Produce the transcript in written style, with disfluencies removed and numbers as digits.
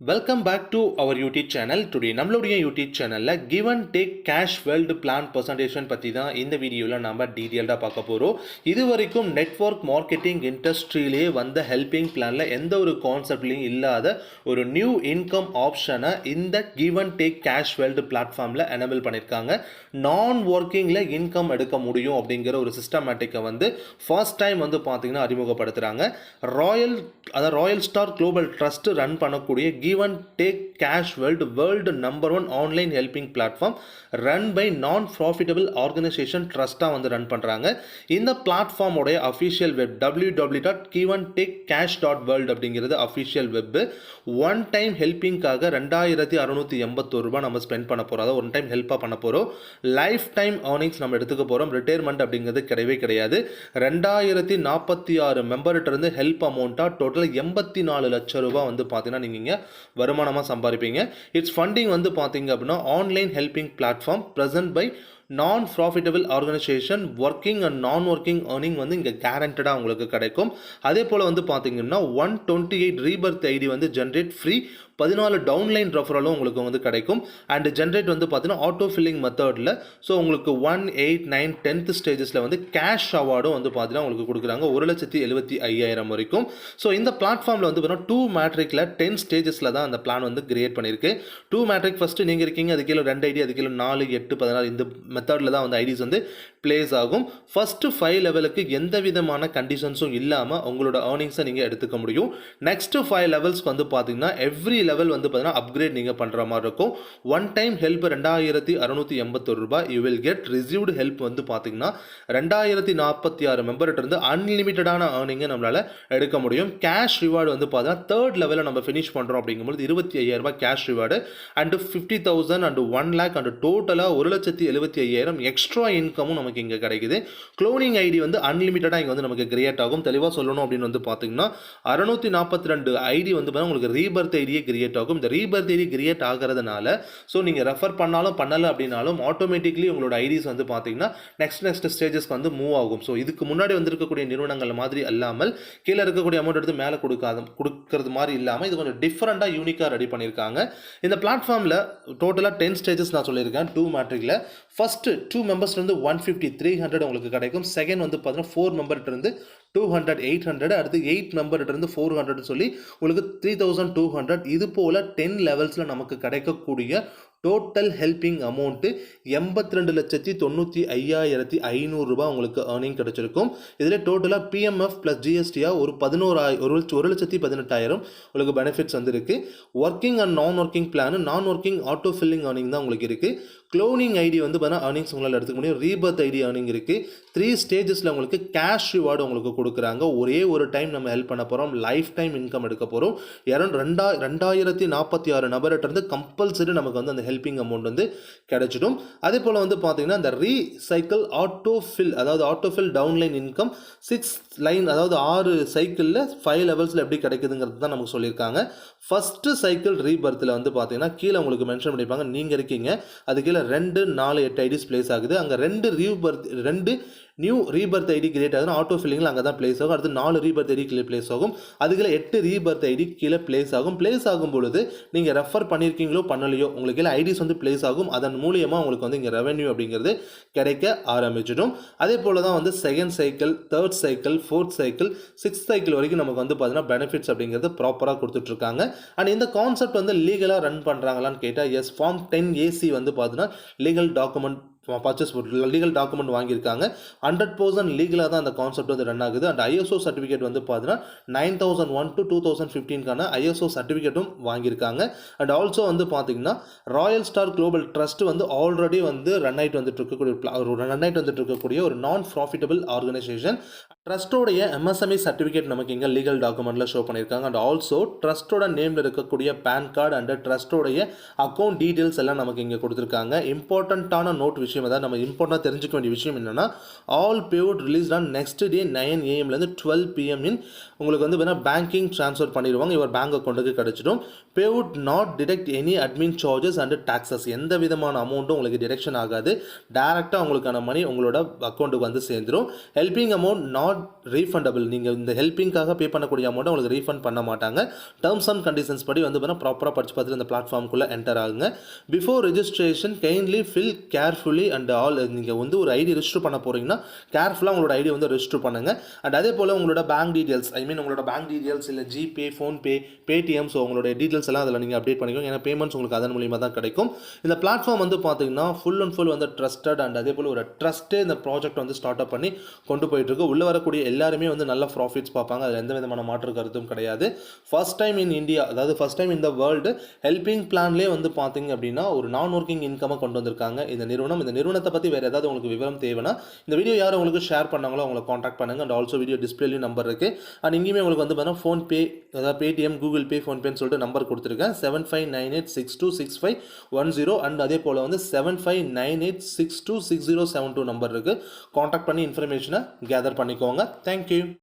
Welcome back to our YouTube channel. Today நம்மளுடைய YouTube சேனலில் give and take cash world plan presentation பற்றி தான் இந்த வீடியோவில் நம்ம டீட்டெயில்டாக பார்க்க போகிறோம். இது வரைக்கும் நெட்வொர்க் மார்க்கெட்டிங் இண்டஸ்ட்ரியிலே வந்த ஹெல்பிங் பிளானில் எந்த ஒரு கான்செப்ட்லையும் இல்லாத ஒரு நியூ இன்கம் ஆப்ஷனை இந்த give and take cash world பிளாட்ஃபார்மில் எனேபிள் பண்ணியிருக்காங்க. நான் ஒர்க்கிங்கில் இன்கம் எடுக்க முடியும் அப்படிங்கிற ஒரு சிஸ்டமேட்டிக்கை வந்து ஃபர்ஸ்ட் டைம் வந்து பார்த்திங்கன்னா அறிமுகப்படுத்துகிறாங்க. Royal star global trust run பண்ணக்கூடிய give and take cash world number 1 online helping platform run by non profitable organisation ட்ரஸ்ட்டாக வந்து ரன் பண்ணுறாங்க. இந்த பிளாட்ஃபார்மோடைய அஃபிஷியல் வெப் www.giveandtakecash.world அப்படிங்கிறது அஃபிஷியல் வெப். ஒன் டைம் ஹெல்பிங்காக 2681 ரூபாய் நம்ம ஸ்பெண்ட் பண்ண போகிறோம். அதாவது ஒன் டைம் ஹெல்ப்பாக பண்ண போகிறோம். லைஃப் டைம் ஏர்னிங்ஸ் நம்ம எடுத்துக்க போகிறோம். ரிட்டையர்மெண்ட் அப்படிங்கிறது கிடையவே கிடையாது. 2046 மெம்பர்கிட்ட இருந்து ஹெல்ப் அமௌண்ட்டாக டோட்டல் 84 லட்சம் ரூபாய் வந்து பார்த்தீங்கன்னா நீங்கள் வருமானமாக சம்பாதிப்பீங்க. இட்ஸ் ஃபண்டிங் வந்து பார்த்தீங்க அப்படின்னா online helping platform present by non profitable organisation working and non working earning வந்து இங்கே கேரண்டடாக உங்களுக்கு கிடைக்கும். அதே போல் வந்து பார்த்தீங்கன்னா 128 ரீபர்த் ஐடி வந்து ஜென்ரேட் ஃப்ரீ, 14 டவுன்லைன் ரெஃபரலும் உங்களுக்கு வந்து கிடைக்கும். அண்ட் ஜென்ரேட் வந்து பார்த்தீங்கன்னா ஆட்டோ ஃபில்லிங் மெத்தடில். ஸோ உங்களுக்கு 1, 8, 9, 10th ஸ்டேஜஸில் வந்து கேஷ் அவார்டும் வந்து பார்த்தீங்கன்னா உங்களுக்கு கொடுக்குறாங்க 1,75,000 வரைக்கும். ஸோ இந்த பிளாட்ஃபார்மில் வந்து பார்த்தீங்கன்னா 2 மேட்ரிக்கில் 10 ஸ்டேஜஸில் தான் அந்த பிளான் வந்து கிரியேட் பண்ணியிருக்கு. 2 மேட்ரிக் ஃபஸ்ட்டு நீங்கள் இருக்கீங்க, அது கீழே 2 ஐடி, அது கீழே 4, 8, 16 இந்த மெத்தடில் தான் வந்து ஐடிஸ் வந்து பிளேஸ் ஆகும். ஃபஸ்ட்டு 5 லெவலுக்கு எந்த விதமான கண்டிஷன்ஸும் இல்லாமல் உங்களோட ஏர்னிங்ஸை நீங்கள் எடுத்துக்க முடியும். நெக்ஸ்ட்டு 5 லெவல்ஸ்க்கு வந்து பார்த்தீங்கன்னா எவ்ரி லெவல் வந்து பார்த்தீங்கன்னா அப்கிரேட் நீங்கள் பண்ணுற மாதிரி இருக்கும். ஒன் டைம் ஹெல்ப் 2681 ரூபாய். You will get received help வந்து பார்த்தீங்கன்னா 2046 மெம்பர்கிட்ட இருந்து அன்லிமிட்டடான ஏர்னிங்கை நம்மளால் எடுக்க முடியும். கேஷ் ரிவார்டு வந்து பார்த்தீங்கன்னா 3rd லெவலில் நம்ம ஃபினிஷ் பண்ணுறோம் அப்படிங்கும்போது 25,000 ரூபாய் cash reward and 50,000 and 1 lakh and டோட்டலாக 1,75,000 எக்ஸ்ட்ரா இன்கமும் நமக்கு இங்கே கிடைக்குது. க்ளோனிங் ஐடி வந்து அன்லிமிட்டடாக இங்கே வந்து நமக்கு கிரியேட் ஆகும். தெளிவாக சொல்லணும் அப்படின்னு வந்து பார்த்தீங்கன்னா 642 ஐடி வந்து பார்த்தீங்கன்னா உங்களுக்கு ரீபர்த் ஐடியே கிரியேட் ஆகும். இந்த ரீபர்த் ஐடி கிரியேட் ஆகிறதுனால ஸோ நீங்கள் ரெஃபர் பண்ணாலும் பண்ணலை அப்படின்னாலும் ஆட்டோமேட்டிக்லி உங்களோட ஐடிஸ் வந்து பார்த்தீங்கன்னா நெக்ஸ்ட் ஸ்டேஜஸ்க்கு வந்து மூவ் ஆகும். ஸோ இதுக்கு முன்னாடி வந்திருக்கக்கூடிய நிறுவனங்கள் மாதிரி அல்லாமல் கீழே இருக்கக்கூடிய அமௌண்ட் எடுத்து மேலே கொடுக்கறது மாதிரி இல்லாமல் இது கொஞ்சம் டிஃப்ரெண்ட்டாக யூனிக்காக ரெடி பண்ணியிருக்காங்க. இந்த பிளாட்ஃபார்மில் டோட்டலாக 10 ஸ்டேஜஸ் நான் சொல்லியிருக்கேன். 2 மேட்ரிக்கில் ஃபஸ்ட்டு 2 மெம்பர்ஸ்லேருந்து 150, 300 உங்களுக்கு கிடைக்கும். செகண்ட் வந்து பார்த்தீங்கன்னா 4 மெம்பர்கிட்ட இருந்து 200, 800, அடுத்து 8 மெம்பர்கிட்ட இருந்து 400 சொல்லி உங்களுக்கு 3,200. இது போல் 10 லெவல்ஸில் நமக்கு கிடைக்கக்கூடிய டோட்டல் ஹெல்பிங் அமௌண்ட்டு 82,95,500 ரூபாய் உங்களுக்கு ஏர்னிங் கிடைச்சிருக்கும். இதில் டோட்டலாக பிஎம்எஃப் ப்ளஸ் ஜிஎஸ்டியாக ஒரு 1,18,000 உங்களுக்கு பெனிஃபிட்ஸ் வந்து இருக்குது. Working and non working plan, நான் ஒர்க்கிங் ஆட்டோ ஃபில்லிங் ஏர்னிங் தான் உங்களுக்கு இருக்குது. க்ளோனிங் ஐடி வந்து பார்த்தீங்கன்னா ஏர்னிங்ஸ் உங்களால் எடுத்துக்க முடியும். ரீபர்த் ஐடி ஏர்னிங் இருக்குது. 3 ஸ்டேஜஸில் உங்களுக்கு கேஷ் ரிவார்டு உங்களுக்கு கொடுக்குறாங்க. ஒரே ஒரு டைம் நம்ம ஹெல்ப் பண்ண போகிறோம். லைஃப் டைம் இன்கம் எடுக்க போகிறோம். 2046 நபர்கிட்ட இருந்து கம்பல்சரி நமக்கு வந்து அந்த ஹெல்பிங் அமௌண்ட் வந்து கிடைச்சிடும். அதே போல் வந்து பார்த்தீங்கன்னா இந்த recycle auto fill downline income 6 line, அதாவது 6 சைக்கிளில் 5 லெவல்ஸில் எப்படி கிடைக்குதுங்கிறது தான் நமக்கு சொல்லியிருக்காங்க. ஃபஸ்ட்டு சைக்கிள் ரீபர்த்தில் வந்து பார்த்தீங்கன்னா கீழே உங்களுக்கு மென்ஷன் பண்ணியிருப்பாங்க நீங்கள் இருக்கீங்க, அது கீழே 2, 4, 8 ஐடிஸ் பிளேஸ் ஆகுது. அங்கே 2 நியூ ரீபர்த் ஐடி கிரியேட் ஆகுதுன்னா ஆட்டோ ஃபில்லிங்கில் அங்கே தான் பிளேஸ் ஆகும். அடுத்து 4 ரீபர்த் ஐடி கீழே பிளேஸ் ஆகும். அதுக்குள்ள 8 ரீபர்த் ஐடி கீழே பிளேஸ் ஆகும். பிளேஸ் ஆகும் பொழுது நீங்கள் ரெஃபர் பண்ணியிருக்கீங்களோ பண்ணலையோ உங்களுக்கு கீழே ஐடிஸ் வந்து பிளேஸ் ஆகும். அதன் மூலியமாக உங்களுக்கு வந்து இங்கே ரெவென்யூ அப்படிங்கிறது கிடைக்க ஆரம்பிச்சிடும். அதே போல் தான் வந்து 2nd cycle, 3rd cycle, 4th cycle, 6th cycle வரைக்கும் நமக்கு வந்து பார்த்தீங்கன்னா பெனிஃபிட்ஸ் அப்படிங்கிறது ப்ராப்பராக கொடுத்துட்ருக்காங்க. அண்ட் இந்த கான்செப்ட் வந்து லீகலாக ரன் பண்ணுறாங்களான்னு கேட்டால் எஸ். ஃபார்ம் 10AC வந்து பார்த்தீங்கன்னா லீகல் டாக்குமெண்ட் வாங்கியிருக்காங்க. 100% லீகலாக தான் அந்த கான்செப்ட் வந்து ரன் ஆகுது. அண்ட் ஐஎஸ்ஓ சர்டிஃபிகேட் வந்து பார்த்தீங்கன்னா 9001 to 2015 ஐஎஸ்ஓ சர்டிஃபிகேட்டும் வாங்கியிருக்காங்க. அண்ட் ஆல்சோ வந்து பார்த்தீங்கன்னா ராயல் ஸ்டார் குளோபல் ட்ரஸ்ட் வந்து ஆல்ரெடி வந்து ரன் ஆகிட்டு வந்துட்டு இருக்கக்கூடிய ஒரு நான் ப்ராஃபிட்டபிள் ஆர்கனைசேஷன். ட்ரஸ்ட்டோடைய MSME சர்டிஃபிகேட் நமக்கு இங்கே லீகல் டாக்குமெண்ட்டில் ஷோ பண்ணியிருக்காங்க. அண்ட் ஆல்சோ ட்ரஸ்ட்டோட நேமில் இருக்கக்கூடிய பேன் கார்டு அண்ட் ட்ரஸ்ட்டோடைய அக்கௌண்ட் டீட்டெயில்ஸ் எல்லாம் நமக்கு இங்கே கொடுத்துருக்காங்க. இம்பார்ட்டண்ட்டான நோட் விஷயம், அதாவது நம்ம இம்பார்ட்டண்டாக தெரிஞ்சுக்க வேண்டிய விஷயம் என்னென்னா all பேவுட் release on next day 9 AM to 12 PM உங்களுக்கு வந்து வேணால் பேங்கிங் ட்ரான்ஸ்ஃபர் பண்ணிடுவாங்க. இவர் பேங்க் அக்கௌண்ட்டுக்கு கிடச்சிடும். Payout not detect any admin charges and taxes. எந்த விதமான அமௌண்ட்டும் உங்களுக்கு டிடெக்ஷன் ஆகாது. டேரெக்டாக உங்களுக்கான மணி உங்களோட அக்கௌண்ட்டுக்கு வந்து சேர்ந்துடும். Helping amount not not refundable. நீங்கள் இந்த ஹெல்ப்பிங்காக பே பண்ணக்கூடிய அமௌண்ட்டை உங்களுக்கு ரீஃபண்ட் பண்ண மாட்டாங்க. டேர்ம்ஸ் அண்ட் கண்டிஷன்ஸ் படி வந்து பார்த்தீங்கன்னா ப்ராப்பராக படித்து பார்த்துட்டு இந்த பிளாட்ஃபார்முக்குள்ளே என்டர் ஆகுங்க. Before registration kindly fill carefully and all. நீங்கள் வந்து ஒரு ஐடி ரெஜிஸ்டர் பண்ண போகிறீங்கன்னா கேர்ஃபுல்லாக உங்களோட ஐடி வந்து ரெஜிஸ்டர் பண்ணுங்கள். அண்ட் அதே போல் உங்களோட பேங்க் டீட்டெயில்ஸ், உங்களோட பேங்க் டீட்டெயில்ஸ் இல்லை ஜிபே, ஃபோன்பே, பேடிஎம், ஸோ உங்களுடைய டீட்டெயில்ஸ் எல்லாம் அதில் நீங்கள் அப்டேட் பண்ணிக்கோங்க. ஏன்னா பேமெண்ட்ஸ் உங்களுக்கு அதன் மூலியமாக தான் கிடைக்கும். இந்த பிளாட்ஃபார்ம் வந்து பார்த்தீங்கன்னா ஃபுல் அண்ட் ஃபுல் வந்து ட்ரஸ்டட் அண்ட் அதே போல் ஒரு ட்ரஸ்ட்டே இந்த ப்ராஜெக்ட் வந்து ஸ்டார்ட் அப் பண்ணி கொண்டு போயிட்டுருக்கு. உள்ளே வரக்கூடிய எல்லாருமே வந்து நல்ல ப்ராஃபிட்ஸ் பார்ப்பாங்க. அதில் எந்த விதமான மாற்று கருத்தும் கிடையாது. ஃபர்ஸ்ட் டைம் இன் இந்தியா, அதாவது ஃபர்ஸ்ட் டைம் இந்த வேர்ல்டு ஹெல்பிங் பிளான்லேயே வந்து பார்த்தீங்க அப்படின்னா ஒரு நான் ஒர்க்கிங் இன்கமை கொண்டு வந்திருக்காங்க இந்த நிறுவனம். இந்த நிறுவனத்தை பற்றி வேறு ஏதாவது உங்களுக்கு விவரம் தேவைன்னா இந்த வீடியோ யார் உங்களுக்கு ஷேர் பண்ணாங்களோ அவங்களை காண்டாக்ட் பண்ணுங்கள். அண்ட் ஆல்சோ வீடியோ டிஸ்பிளேலையும் நம்பர் இருக்குது. அண்ட் இங்கேயுமே உங்களுக்கு வந்து பார்த்தீங்கன்னா ஃபோன்பே, அதாவது பேடிஎம், கூகுள் பே, ஃபோன்பேன்னு சொல்லிட்டு நம்பர் கொடுத்துருக்கேன். 7598626510 அண்ட் அதே போல் வந்து 7598626072 நம்பர் இருக்குது. காண்டாக்ட் பண்ணி இன்ஃபர்மேஷனை கேதர் பண்ணிக்கோங்க. தேங்க்யூ.